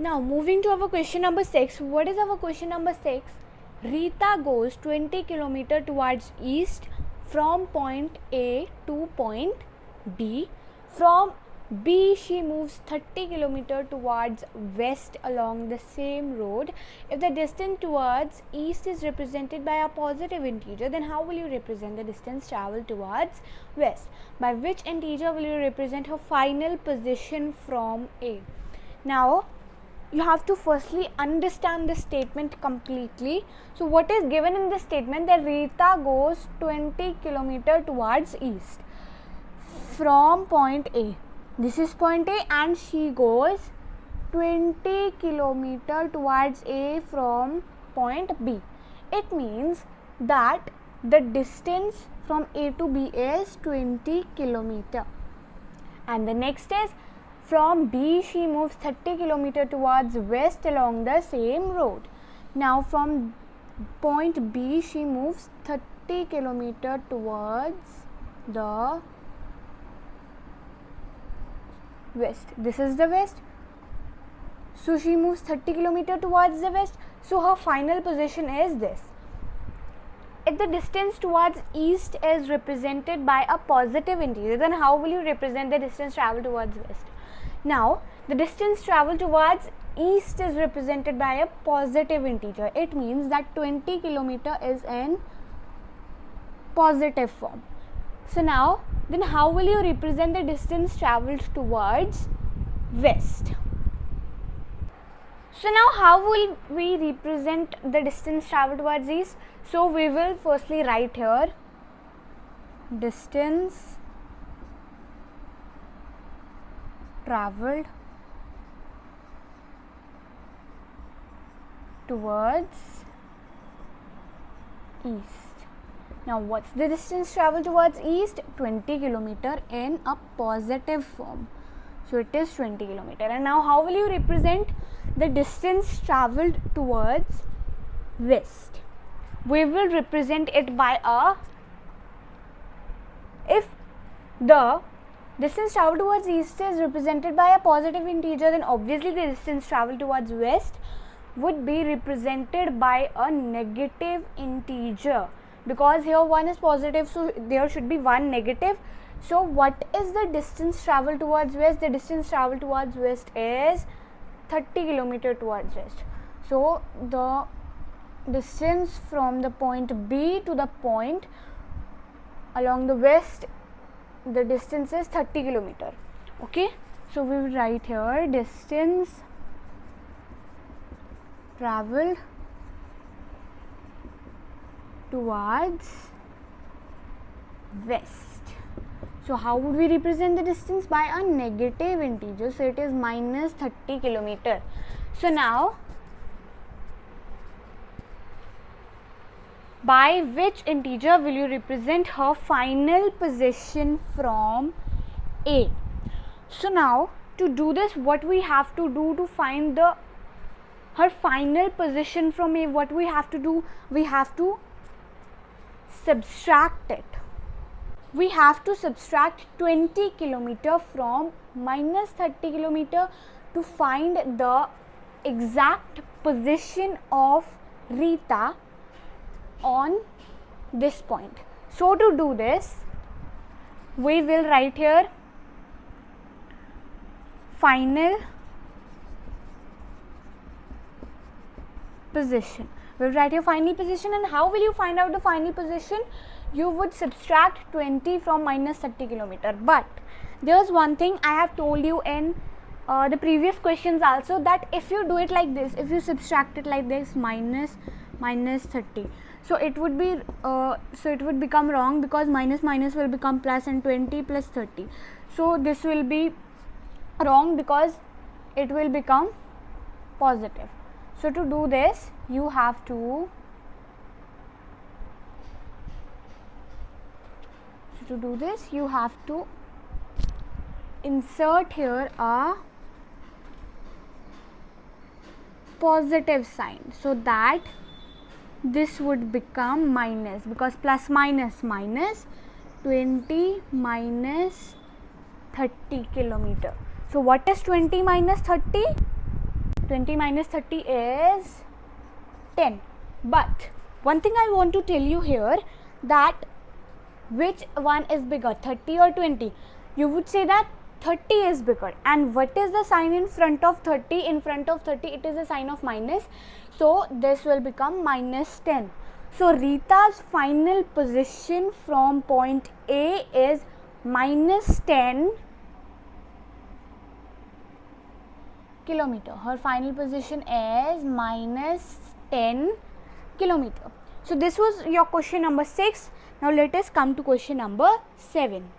Now moving to our question number 6. What is our question number 6? Rita goes 20 km towards east from point A to point B. From B she moves 30 km towards west along the same road. If the distance towards east is represented by a positive integer, then how will you represent the distance traveled towards west? By which integer will you represent her final position from A? Now you have to firstly understand the statement completely. So what is given in this statement? That Rita goes 20 km towards east from point A. This is point A and she goes 20 km towards A from point B. It means that the distance from A to B is 20 km. And the next is, from B she moves 30 km towards west along the same road. Now from point B she moves 30 km towards the west. This is the west. So she moves 30 km towards the west. So her final position is this. If the distance towards east is represented by a positive integer, then how will you represent the distance traveled towards west? Now, the distance traveled towards east is represented by a positive integer. It means that 20 km is in positive form. So now, then how will you represent the distance traveled towards west? So now how will we represent the distance traveled towards east? So we will firstly write here distance traveled towards east. Now what's the distance traveled towards east? 20 km in a positive form. So it is 20 km. And now how will you represent the distance traveled towards west? We will represent it by a, if the distance traveled towards east is represented by a positive integer, then obviously the distance traveled towards west would be represented by a negative integer, because here one is positive, so there should be one negative. So what is the distance traveled towards west? The distance traveled towards west is 30 km towards west. So the distance from the point B to the point along the west, the distance is 30 km. Okay, so we will write here distance traveled towards west. So how would we represent the distance? By a negative integer. So it is minus 30 km. So now, by which integer will you represent her final position from A? So now, to do this, what we have to do to find her final position from A, what we have to do? We have to subtract it. We have to subtract 20 km from minus 30 km to find the exact position of Rita on this point. So to do this, we will write here final position. We will write your final position. And how will you find out the final position? You would subtract 20 from minus 30 km. But there's one thing I have told you in the previous questions also, that if you do it like this, if you subtract it like this, minus 30, so it would be it would become wrong, because minus will become plus and 20 plus 30. So this will be wrong because it will become positive. So to do this, you have to insert here a positive sign, so that this would become minus, because plus minus 20 minus 30 km. So what is 20 minus 30? 20 minus 30 is 10. But one thing I want to tell you here, that which one is bigger, 30 or 20? You would say that 30 is bigger. And what is the sign in front of 30? In front of 30 it is a sign of minus, so this will become minus 10. So Rita's final position from point A is minus 10 kilometer. Her final position is minus 10 kilometer. So this was your question number 6. Now let us come to question number 7.